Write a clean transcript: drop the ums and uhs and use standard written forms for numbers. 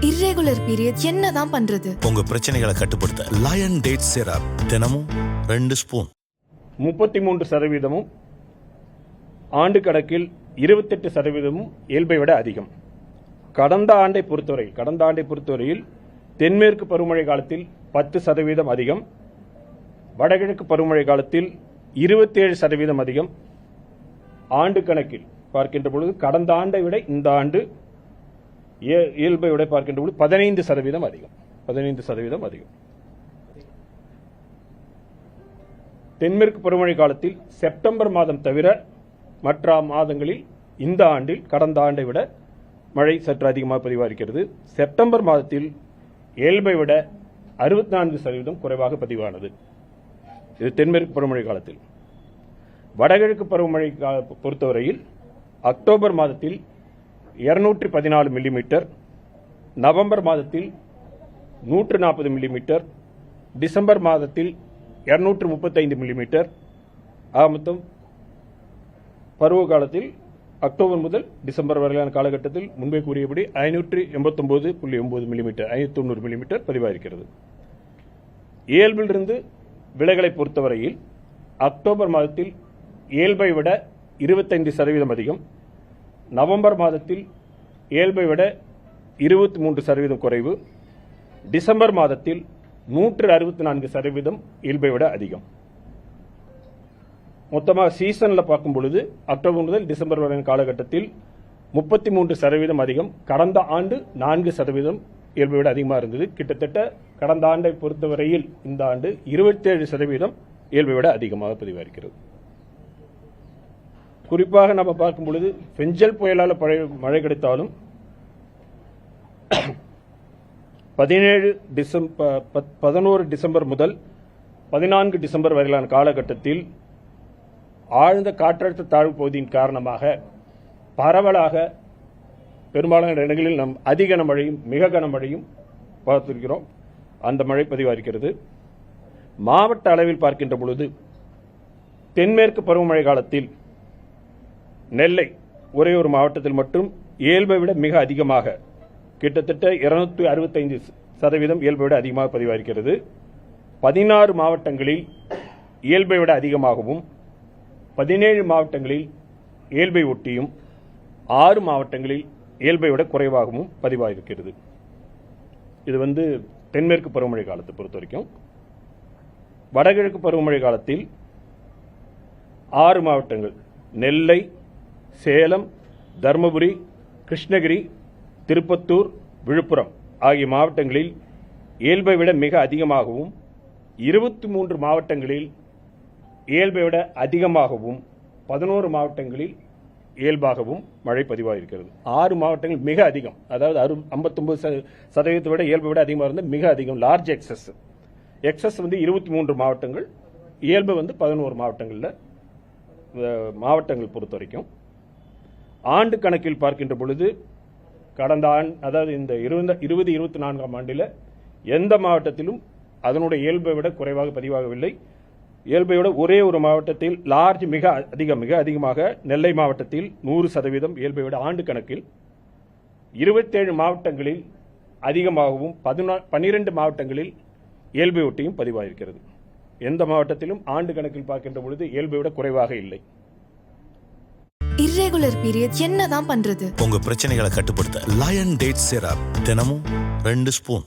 irregular periods என்னதான் பண்றது? உங்க பிரச்சனைகளை கட்டுப்படுத்த லயன் டேட் சிரப் தினமும் 2 ஸ்பூன். 33% ஆண்டு கணக்கில் 28% இயல்பை விட அதிகம். கடந்த ஆண்டை பொறுத்தவரையில் தென்மேற்கு பருவமழை காலத்தில் 10% அதிகம், வடகிழக்கு பருவமழை காலத்தில் 27% அதிகம். ஆண்டு கணக்கில் பார்க்கின்ற பொழுது கடந்த ஆண்டை விட இந்த ஆண்டு இயல்பை விட பார்க்கின்ற பொழுது 15% அதிகம். 15% அதிகம். தென்மேற்கு பருவமழை காலத்தில் செப்டம்பர் மாதம் தவிர மற்ற மாதங்களில் இந்த ஆண்டில் கடந்த ஆண்டை விட மழை சற்று அதிகமாக பதிவாகிறது. செப்டம்பர் மாதத்தில் இயல்பை விட 64% குறைவாக பதிவானது. இது தென்மேற்கு பருவமழை காலத்தில். வடகிழக்கு பருவமழை பொறுத்தவரையில் அக்டோபர் மாதத்தில் 214 மில்லிமீட்டர், நவம்பர் மாதத்தில் 140 மில்லிமீட்டர், டிசம்பர் மாதத்தில் 235 மில்லிமீட்டர். மொத்தம் பருவ காலத்தில் அக்டோபர் முதல் டிசம்பர் வரையிலான காலகட்டத்தில் முன்பே கூறியபடி 589.9 மில்லிமீட்டர் 590 மில்லிமீட்டர் பதிவாகிறது. இயல்பிலிருந்து விலைகளை பொறுத்தவரையில் அக்டோபர் மாதத்தில் இயல்பை விட 25% அதிகம், நவம்பர் மாதத்தில் இயல்பை விட 23% குறைவு, டிசம்பர் மாதத்தில் 164% இயல்பை விட அதிகம். மொத்தமாக சீசனில் பார்க்கும் பொழுது அக்டோபர் முதல் டிசம்பர் வரை காலகட்டத்தில் 33% அதிகம். கடந்த ஆண்டு 4% இயல்பை விட அதிகமாக இருந்தது. கிட்டத்தட்ட கடந்த ஆண்டை பொறுத்தவரையில் இந்த ஆண்டு 27% இயல்பை விட அதிகமாக பதிவாகிறது. குறிப்பாக நம்ம பார்க்கும் பொழுது பெஞ்சல் புயலால் மழை கிடைத்தாலும் 11 டிசம்பர் முதல் 14 டிசம்பர் வரையிலான காலகட்டத்தில் ஆழ்ந்த காற்றழுத்த தாழ்வு பகுதியின் காரணமாக பரவலாக பெரும்பாலான இடங்களில் நாம் அதிக கனமழையும் மிக கனமழையும் பார்த்திருக்கிறோம். அந்த மழை பதிவாகிறது. மாவட்ட அளவில் பார்க்கின்ற பொழுது தென்மேற்கு பருவமழை காலத்தில் நெல்லை ஒரே ஒரு மாவட்டத்தில் மட்டும் இயல்பை விட மிக அதிகமாக கிட்டத்தட்ட 265% இயல்பை விட அதிகமாக பதிவாகிறது. 16 மாவட்டங்களில் இயல்பை விட அதிகமாகவும் 17 மாவட்டங்களில் இயல்பை ஒட்டியும் 6 மாவட்டங்களில் இயல்பை விட குறைவாகவும் பதிவாகிறது. இது தென்மேற்கு பருவமழை காலத்தை பொறுத்த வரைக்கும். வடகிழக்கு பருவமழை காலத்தில் 6 மாவட்டங்கள் நெல்லை, சேலம், தருமபுரி, கிருஷ்ணகிரி, திருப்பத்தூர், விழுப்புரம் ஆகிய மாவட்டங்களில் இயல்பை விட மிக அதிகமாகவும் 23 மாவட்டங்களில் இயல்பை விட அதிகமாகவும் 11 மாவட்டங்களில் இயல்பாகவும் மழை பதிவாகிறது. 6 மாவட்டங்கள் மிக அதிகம், அதாவது 59% விட இயல்பை விட அதிகமாக இருந்த மிக அதிகம். லார்ஜ் எக்ஸஸ் 23 மாவட்டங்கள், இயல்பு 11 மாவட்டங்கள் பொறுத்த வரைக்கும். ஆண்டு கணக்கில் பார்க்கின்ற பொழுது கடந்த ஆண்டு, அதாவது இந்த 2024ஆம் ஆண்டில் எந்த மாவட்டத்திலும் அதனுடைய இயல்பை விட குறைவாக பதிவாகவில்லை. இயல்பை விட ஒரே ஒரு மாவட்டத்தில் மிக அதிகமாக நெல்லை மாவட்டத்தில் 100% இயல்பை விட ஆண்டு கணக்கில் 27 மாவட்டங்களில் அதிகமாகவும் 12 மாவட்டங்களில் இயல்பை ஒட்டியும் பதிவாகிறது. எந்த மாவட்டத்திலும் ஆண்டு கணக்கில் பார்க்கின்ற பொழுது இயல்பை விட குறைவாக இல்லை. irregular periods என்னதான் பண்றது? உங்க பிரச்சனைகளை கட்டுப்படுத்த லயன் டேட் சிரப் தினமும் 2 ஸ்பூன்.